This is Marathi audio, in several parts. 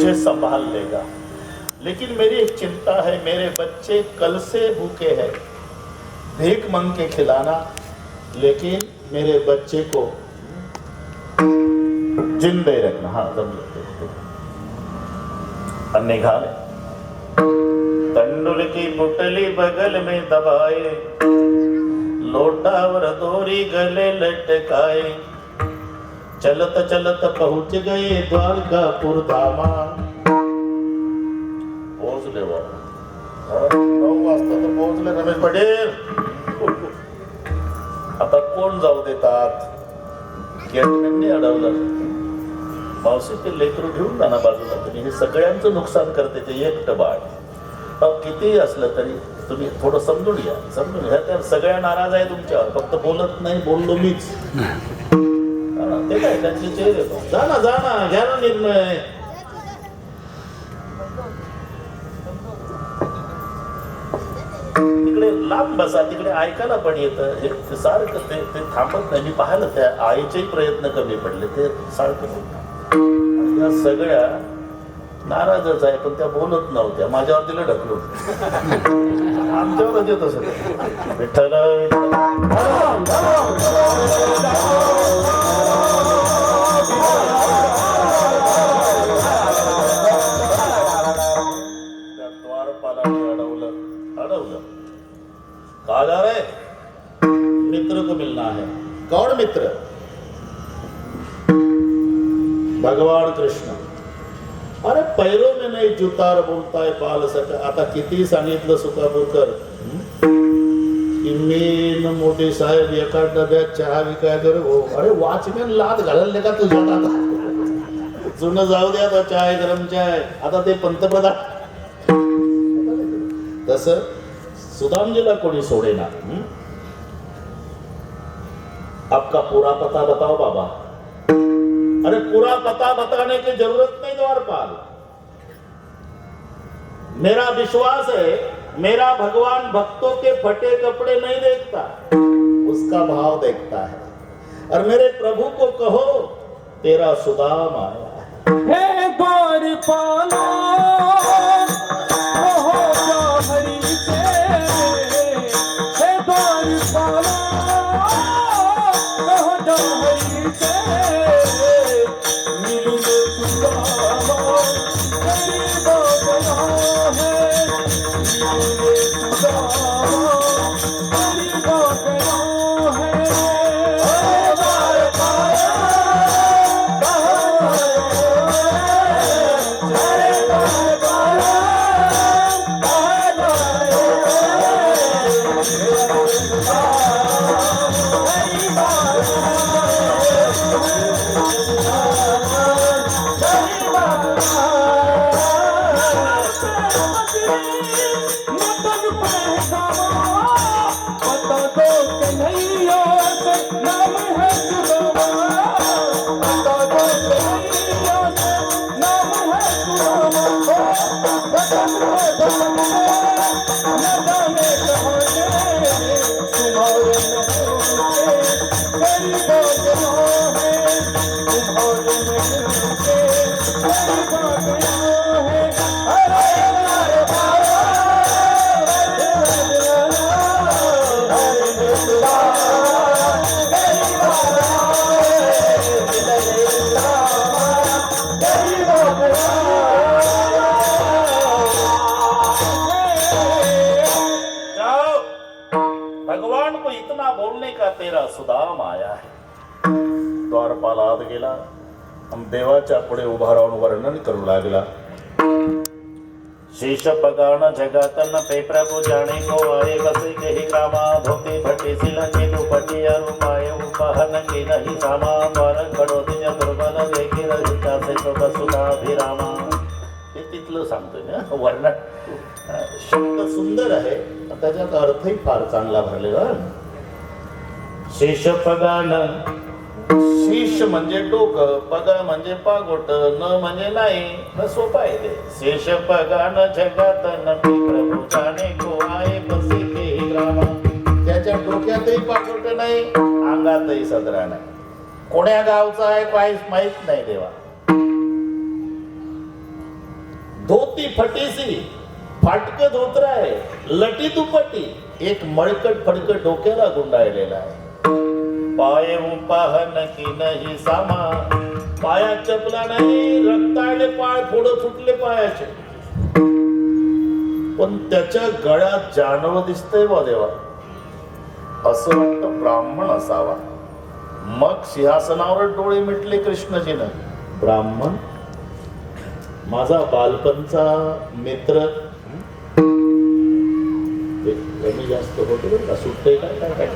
मुझे संभाल लेगा, लेकिन मेरी एक चिंता है, मेरे बच्चे कल से भूखे हैं, भीख मांग के खिलाना, लेकिन मेरे बच्चे को जिंदे रखना। हाँ समझो, निघाले तंडुल की पुटली बगल में दबाए, लोटावर दोरी गले लटकाए, चलत चलत पहुंच गए द्वारकापुर धामा। पोहोचले बाबा, 9 वाजता तर पोहोचले रमेश पटेल। आता कोण जाऊ देतात? गेटमॅनने अडवलं, मावशी ते लेकरू घेऊन जा ना बाजूला, तुम्ही हे सगळ्यांचं नुकसान करते, ते एकटं बाळ. कितीही असलं तरी तुम्ही थोडं समजून घ्या, समजून घ्या. त्या सगळ्या नाराज आहे तुमच्यावर, फक्त बोलत नाही, बोललो मीच. ते काय त्यांचे चेहरे, जा ना घ्या ना निर्णय. तिकडे लांब बसा, तिकडे ऐकायला पण येतं. हे सारखं ते थांबत नाही. मी पाहिलं, त्या आईचेही प्रयत्न कमी पडले, ते सारखं. आणि त्या सगळ्या नाराजच आहे, पण त्या बोलत नव्हत्या. माझ्यावर तिला ढकलून आमच्यावरच येत असं. विठ्ठल द्वारपालाने अडवलं. कहा जा रहे? मित्र को मिलना है. कौन मित्र? भगवान कृष्ण. अरे पैरों में नहीं जुतार बोलता है पाल सका. आता किती सांगितलं सुकापूरकर की मी मोठी साहेब एका डब्यात चहा विकायचं रे हो. अरे वॉचमॅन लाद घालले का तुझ्या? आता जुनं जाऊ दे, आता चाय गरम चाय. आता ते पंतप्रधान. तस सुदामजीला कोणी सोडेना. आपका पूरा पता बताओ बाबा. अरे पूरा पता बताने की जरूरत नहीं द्वारपाल. मेरा विश्वास है, मेरा भगवान भक्तों के फटे कपड़े नहीं देखता, उसका भाव देखता है. और मेरे प्रभु को कहो तेरा सुदाम आया है. द्वारपाला सुदाम आया है. द्वारपाल आत गेला, देवाच्या पुढे उभा राहून वर्णन करू लागला. शेष पगाण जगातन पे प्रभु जाणे को आए बसे कही रामा धोती भटी सिलंगी दुपटी अरुपाय उपहन की नहीं सामा द्वार खडो तिज दुर्बल देखी रहिता से तो बसुधाभिरामा. हे तिथलं सांगतोय ना वर्णन. शब्द सुंदर आहे, त्याच्यात अर्थही फार चांगला भरलेला. शेष पगान, शीश म्हणजे डोकं, पग म्हणजे पागोट, न म्हणजे नाही, सोपा आहे ते. शेष पगान जगातन प्रभू जाणे को आए बसे के ग्रामा. त्याच्या डोक्यातही पागोट नाही, अंगातही सदरा नाही. कोण्या गावचा आहे काहीच माहित नाही देवा. धोती फटीसी, फाटक धोतर आहे, लटी दुपटी, एक मळकट फडकट डोक्याला गुंडाळलेला आहे. पाय उपाहन की नाही सामा, पायात चपला नाही, रक्ताळले पाय, फोडं फुटले पायाचे, पण त्याच्या गळ्यात जानव दिसतंय बा देवा. असं वाटतं ब्राह्मण असावा. मग सिंहासनावर डोळे मिटले कृष्णजीनं. ब्राह्मण, माझा बालपणचा मित्र. कमी जास्त होते बरं का, सुटतंय काय काय काय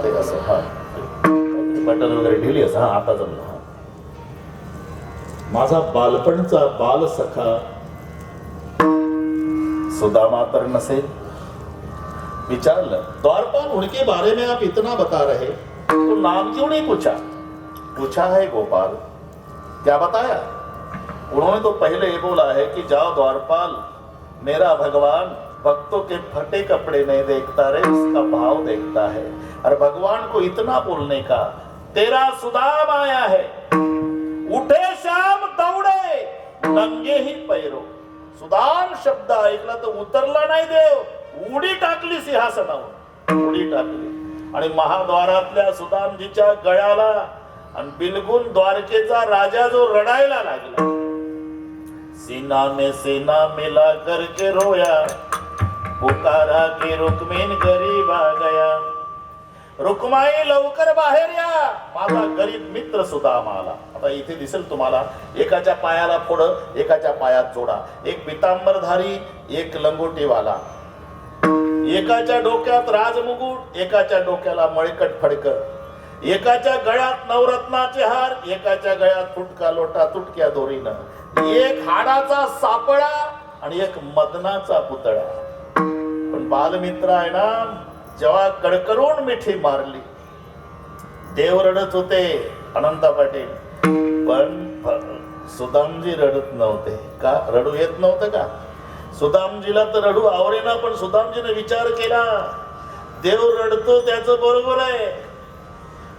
ते असं, हा बटन वगैरे ढिली असं, हा आता जमलं. हा, माझा बालपणचा बाल सखा सुदामा तर नसेल. विचारलं, द्वारपाल उनके बारे में आप इतना बता रहे, तो नाम क्यों नहीं पूछा? पूछा है गोपाल, क्या बताया? उन्होंने तो पहले ये बोला है कि जाओ द्वारपाल, मेरा भगवान भक्तों के फटे कपड़े नहीं देखता रे, उसका भाव देखता है. और भगवान को इतना बोलने का, तेरा सुदाम आया है, उठे शाम दौड़े नंगे ही पैरो. सुदाम शब्द ऐकला तर उतरला नाही देव, उडी टाकली सिंहासनावर, उडी टाकली आणि महाद्वारातल्या सुदामजीच्या गळ्याला आणि बिलगुन द्वारकेचा राजा जो रडायला लागला. सीना में सीना मिला करके रोया, पुकारा की रुक्मिन गरीब आ गया. रुक्माई लवकर बाहेर या, माझा गरीब मित्र सुदाम आला. आता इथे दिसेल तुम्हाला, एकाच्या पायाला फोडं, एकाच्या पायात जोडा, एक पितांबरधारी, एक लंगोटीवाला, एकाच्या डोक्यात राजमुकुट, एकाच्या डोक्याला मळकट फडकं, एकाच्या गळ्यात नवरत्नाचे हार, एकाच्या गळ्यात फुटका लोटा तुटक्या दोरीनं, एक हाडाचा सापळा आणि एक मदनाचा पुतळा. पण बालमित्र आहे ना, जेव्हा कडकडून मिठी मारली, देव रडत होते अनंता पाटील, पण सुदामजी रडत नव्हते. का रडू येत नव्हतं का? सुदामजीला तर रडू आवरेना, पण सुदामजीने विचार केला, देव रडतो त्याचं बरोबर आहे,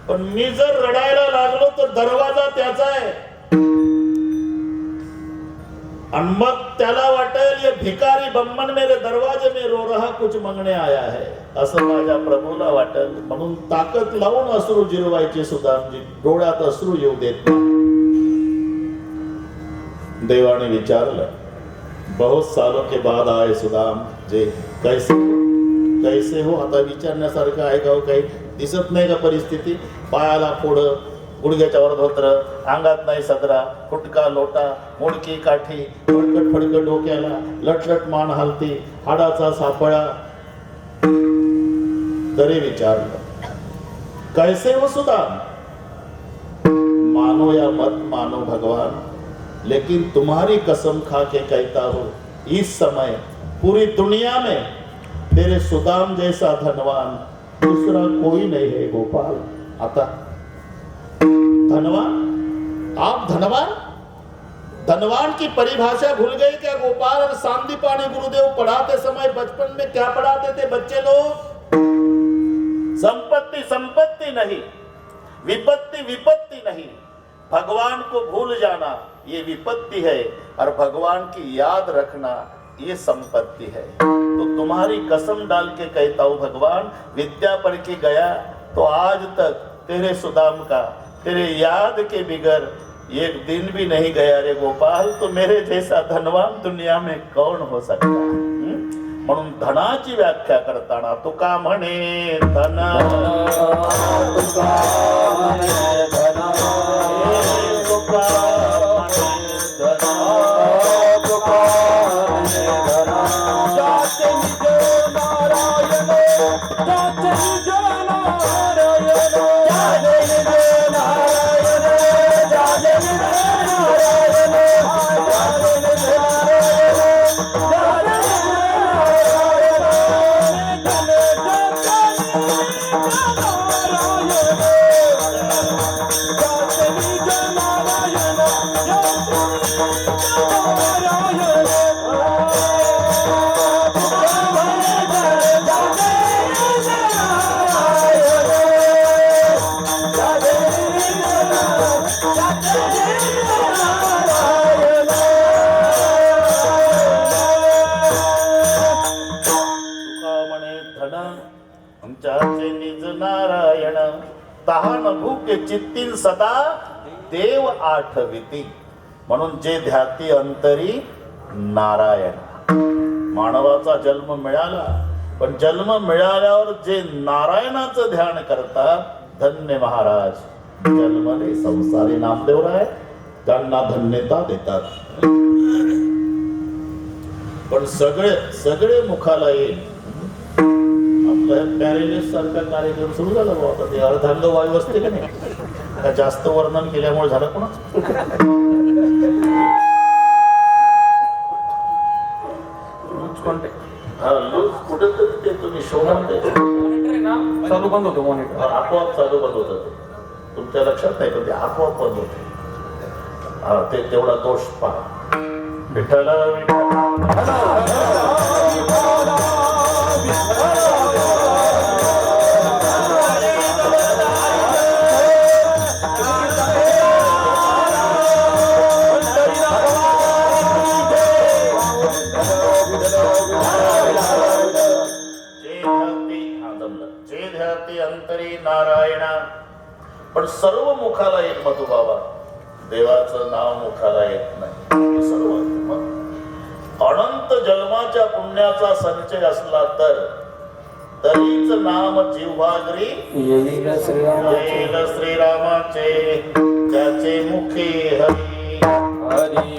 पण मी जर रडायला लागलो तर दरवाजा त्याचा आहे. आणि मग त्याला वाटेल ये भिकारी बम्मन मेरे दरवाजे में रो रहा कुछ मागणे आया है, असं माझ्या प्रभूला वाटेल. म्हणून ताकद लावून अश्रू जिरवायचे सुदामजी, डोळ्यात अश्रू येऊ देत नाही. देवाने विचारलं, बहुत सालों के बाद आए सुदाम जे, कैसे कैसे हो? आता विचारण्यासारखं आहे का? काही दिसत नाही का परिस्थिती? पायाला फोडं, गुडघ्याच्यावर धोत्र, अंगात नाही सदरा, फुटका लोटा, मोडकी काठी, फडकट फडकट डोक्याला, लटलट मान हलती, हाडाचा सापळा. तरी विचारलं, कैसे हो सुदाम? मानो या मत मानो भगवान, लेकिन तुम्हारी कसम खा के कहता हूं, इस समय पूरी दुनिया में तेरे सुदाम जैसा धनवान दूसरा कोई नहीं है गोपाल. आता धनवान, आप धनवान, धनवान की परिभाषा भूल गए क्या गोपाल? और सांदीपानी गुरुदेव पढ़ाते समय बचपन में क्या पढ़ाते थे बच्चे लोग? संपत्ति संपत्ति नहीं, विपत्ति विपत्ति नहीं, भगवान को भूल जाना ये विपत्ति है, और भगवान की याद रखना ये संपत्ति है. तो तुम्हारी कसम डाल के कहता हूं भगवान, विद्या पढ़ के गया तो आज तक तेरे सुदाम का, तेरे याद के बिगर एक दिन भी नहीं गया रे गोपाल. तो मेरे जैसा धनवान दुनिया में कौन हो सकता? म्हणून धनाची व्याख्या करताना तुका म्हणे, धन तुका म्हणे धन, तुका म्हणे धन, तुका म्हणे धन, जाते निज नारायण, जाते निज नारायण, जाते निज नारायण, जाते निज नारायण, जाते निज नारायण, ते चित्तीन सदा देव आठविती. म्हणून जे ध्याती अंतरी नारायण. मानवाचा जन्म मिळाला, पण जन्म मिळाल्यावर जे नारायणाचं ध्यान करतात, धन्य महाराज जन्मले संसारी नामदेवराय त्यांना धन्यता देतात. पण सगळे मुखाला येईल. आपल्या पॅरेलिस सारखा कार्यक्रम सुरू झाला बाबा. ते अर्धांग वायू असते का नाही, का जास्त वर्णन केल्यामुळे झालं कोणाच. कुठेतरी ते तुम्ही शोधा चालू बंद होतो मॉनिटर. आपोआप चालू बंद होत. तुमच्या लक्षात नाही, पण ते आपोआप बंद होते. ते तेवढा दोष पहा. विठ्ठल जे ध्याती अंतरी नारायणा. पण सर्व मुखाला येत मधुबाबा, देवाचं नाव मुखाला येत नाही. सर्व अनंत जन्माच्या पुण्याचा संचय असला तरीच नाम जिव्हाग्री येईल श्रीरामाचे, त्याचे मुखी हरी हरी.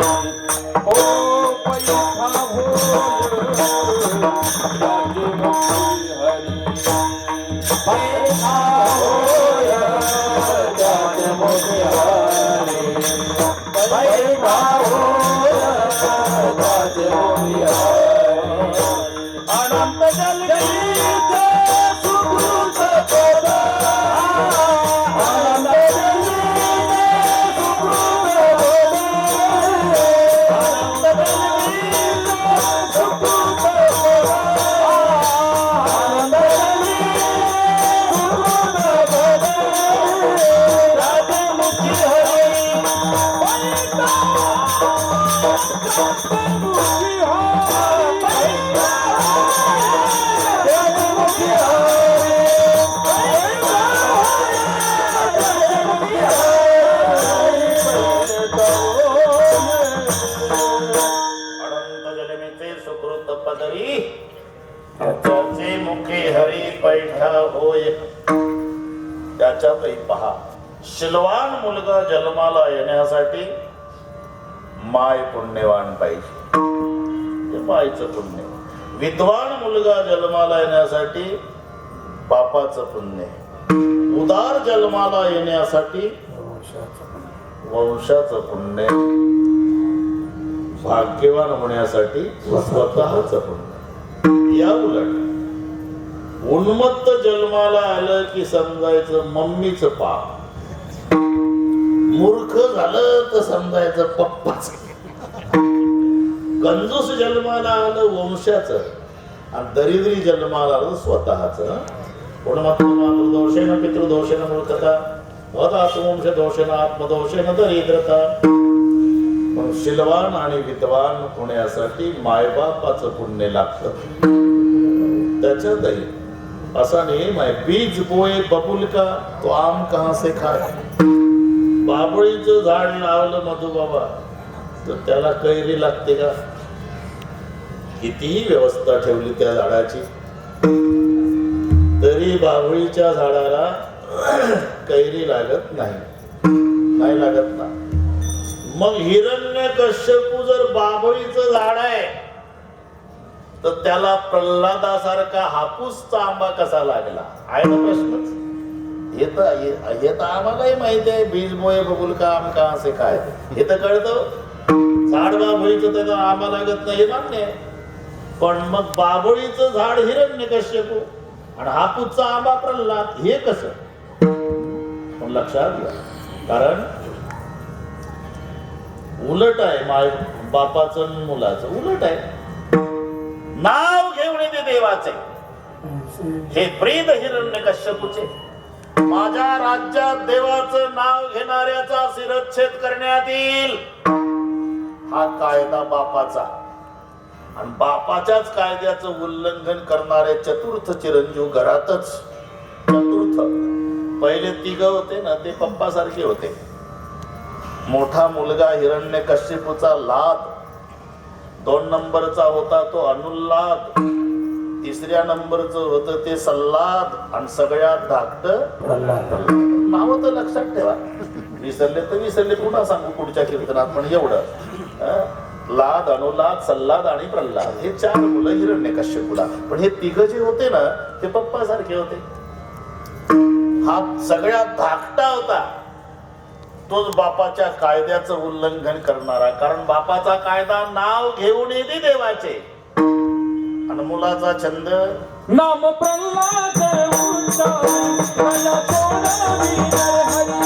त्याच्यातही पहा, शिलवान मुलगा जन्माला येण्यासाठी माय पुण्यवान पाहिजे, मायचं पुण्य. विद्वान मुलगा जन्माला येण्यासाठी बापाचं पुण्य. उदार जन्माला येण्यासाठी वंशाचं पुण्य. भाग्यवान होण्यासाठी स्वतःच पुण्य. या उलट उन्मत्त जन्माला आलं की समजायचं मम्मीचं पाप. मूर्ख झालं तर समजायचं पप्पाच. कंजूस जन्माला आलं वंशाचं, आणि दरिद्री जन्माला आलं स्वतःच. कोण मातृदोषेन पितृदोषेन मूर्खता, वंश दोषेन आत्मदोषेन दरिद्रता. पण शिलवान आणि विद्वान होण्यासाठी मायबापाचं पुण्य लागतं. त्याच्यातही असा नियम आहे, बीज बोए बबुल का तो आम कहां से खाए. बाबळीचं झाड लावलं मधुबाबा तर त्याला कैरी लागते का? कितीही व्यवस्था ठेवली त्या झाडाची तरी बाबळीच्या झाडाला कैरी लागत नाही लागत ना. मग हिरण्यकश्यपू जर बाबळीचं झाड आहे तर त्याला प्रल्हादासारखा हापूसचा आंबा कसा लागला आहे ना प्रश्नच. हे तर आम्हालाही माहिती आहे, बीज बोये बबुल का आम कहां से खाए, हे तर कळतं. झाड बाबळीचं त्याला आंबा लागत नाही हे मान्य आहे, पण मग बाबळीचं झाड हिरण्यकश्यपू आणि हापूसचा आंबा प्रल्हाद, हे कसं? पण लक्षात घ्या, कारण उलट आहे. माय बापाचं मुलाचं उलट आहे. नाव घेऊन येते देवाचे, हे प्रीत हिरण्यकश्यपूचे. माझ्या राज्यात देवाचं नाव घेणाऱ्याचा शिरच्छेद करण्यात येईल, हा कायदा बापाचा. आणि बापाच्याच कायद्याचं उल्लंघन करणारे चतुर्थ चिरंजीव घरातच. चतुर्थ पहिले तिघ होते ना ते पप्पा सारखे होते. मोठा मुलगा हिरण्यकश्यपूचा लाद, 2 नंबरचा होता तो अनुल्लाद, 3ऱ्या नंबरचं होतं ते सल्लाद आणि सगळ्यात धाकट नाव तर लक्षात ठेवा. विसरले तर विसरले, पुन्हा सांगू पुढच्या कीर्तनात. पण एवढं लाद, अनुलाद, सल्लाद आणि प्रल्हाद हे 4 मुलं हिरण्यकश्यपूला. पण हे तिघ जे होते ना ते पप्पा सारखे होते. हा सगळ्यात धाकटा होता, तोच बापाच्या कायद्याचं उल्लंघन करणारा. कारण बापाचा कायदा नाव घेऊन येते देवाचे, आणि मुलाचा छंद नाम प्रल्हाद उच्चारी मला सोडावी हरी.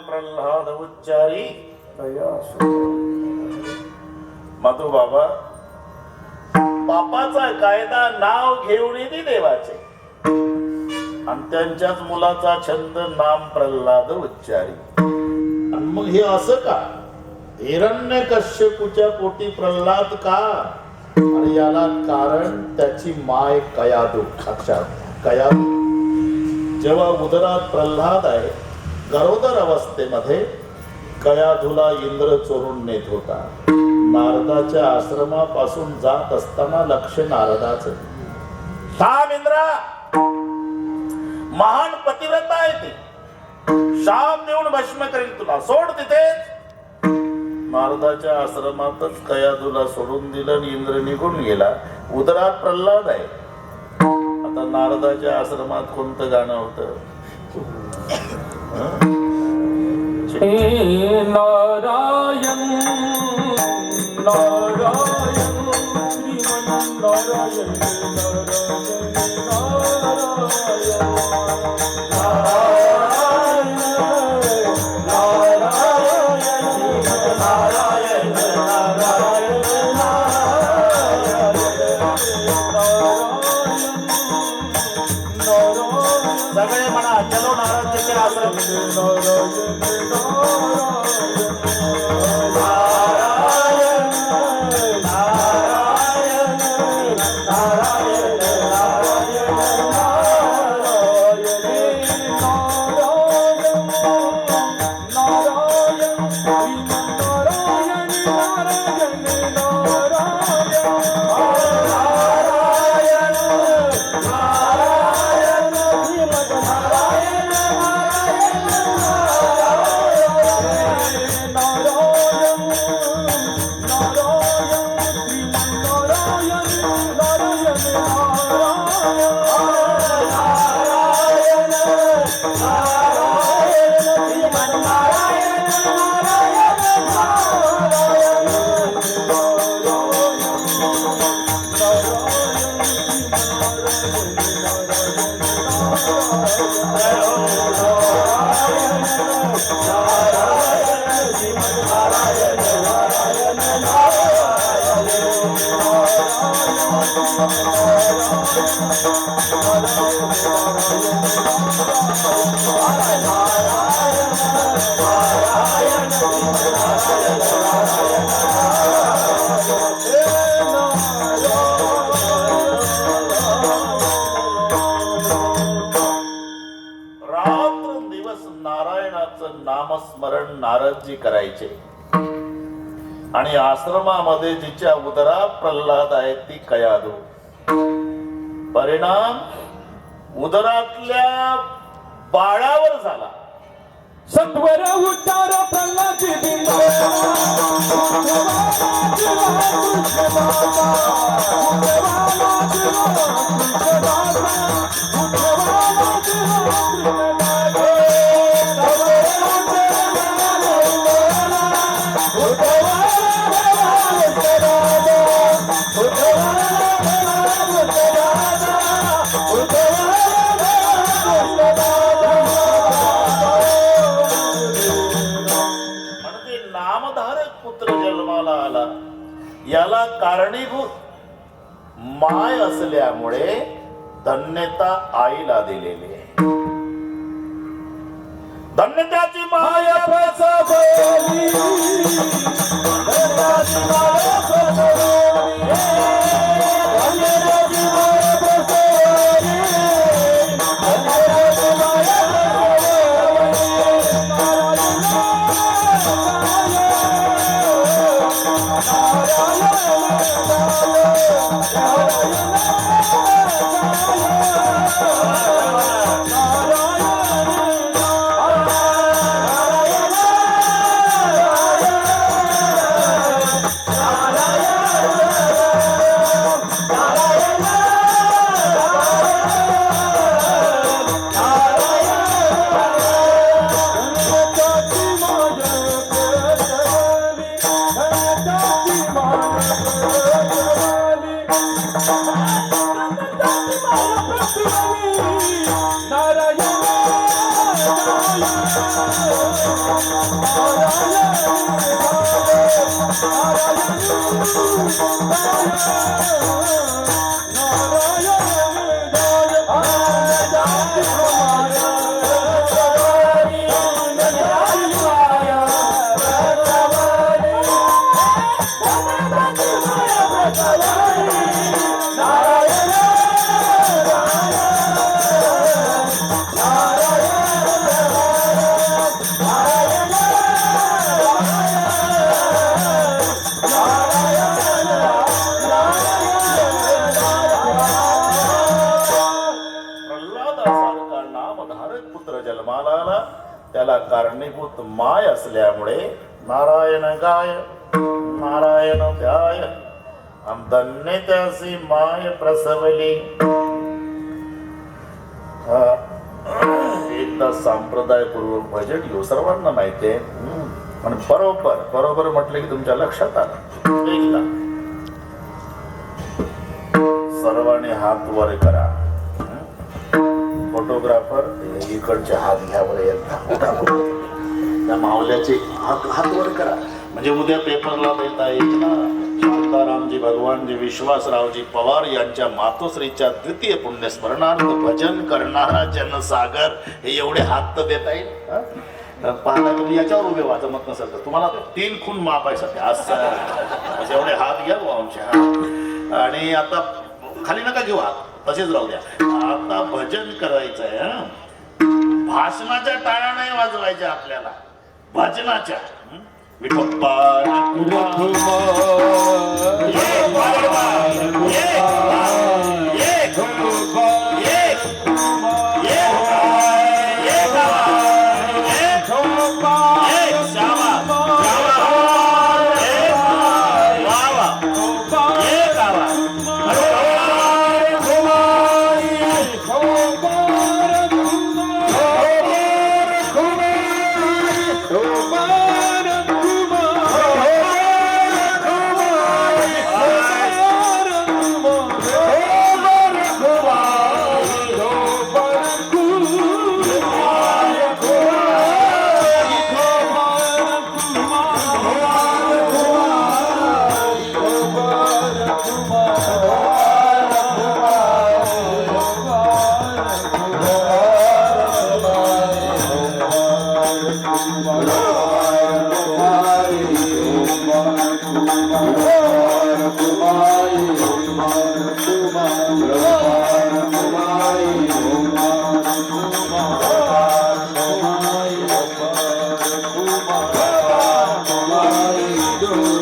प्रल्हाद उच्चारी मला सोडावी मधु बाबा. बापाचा कायदा नाव घेऊन येते देवाचे, आणि त्यांच्याच मुलाचा छंद नाम प्रल्हाद उच्चारी. आणि मग हे असं का? हिरण्यकश्यपूच्या पोटी प्रल्हाद का? आणि याला कारण त्याची माय कयाधू. अक्षात कयाधू जेव्हा उदरात प्रल्हाद आहे, गरोदर अवस्थेमध्ये कयाधूला इंद्र चोरून नेत होता. नारदाच्या आश्रमापासून जात असताना लक्ष नारदाचं. थांब इंद्रा, महान पतिव्रता आहे ती, शाप देऊन भस्म करेल तुला, सोड तिथेच. नारदाच्या आश्रमातच कयाधूला सोडून दिलं आणि इंद्र निघून गेला. उदरात प्रल्हाद आहे. आता नारदाच्या आश्रमात कोणतं गाणं होतं? नारायण नारायण श्रीमन नारायण सगळे म्हणा, चलो नाराज के आश्रम. प्रल्हादजी करायचे. आणि आश्रमामध्ये जिच्या उदरात प्रल्हाद आहेत ती कयादू. परिणाम उदरातल्या बाळावर झाला. सत्वर उच्चार प्रल्हादी म्हणजे नामधारक पुत्र जन्माला आला याला कारणीभूत माय असल्यामुळे धन्यता आईला दिलेली आहे. धन्यताची माय प्रसवली धन्यताची माय प्रसवली धन्यताची माय प्रसवली धन्यताची माय प्रल्हादासारखा नामधारक पुत्र जन्माला आला त्याला कारणीभूत माय असल्यामुळे नारायण गाय नारायण ध्याय आणि धन्यतासी माय प्रसवली. एकदा संप्रदायपूर्वक भजन घेऊ सर्वांना माहिती आहे. पण बरोबर बरोबर म्हटलं की तुमच्या लक्षात आलं. एकदा सर्वांनी हात वर करा. फोटोग्राफर इकडचे हात घ्यावर येतात त्या मावल्याचे हात वर करा म्हणजे उद्या पेपरला देता येईल ना. शांतारामजी भगवानजी विश्वासरावजी पवार यांच्या मातोश्रीच्या द्वितीय पुण्यस्मरणार्थ भजन करणारा जनसागर हे एवढे हात तर देता येईल. पाहता तुम्ही याच्यावर उभे वाचा मत नसेल तर तुम्हाला 3 खून माप आहे सध्या असं एवढे हात घ्या आमच्या. आणि आता खाली नका घेऊ हात तसेच राहू द्या. आता भजन करायचंय. भाषणाच्या टाळ्या नाही वाजवायच्या आपल्याला भजनाच्या. Vithoba Oh row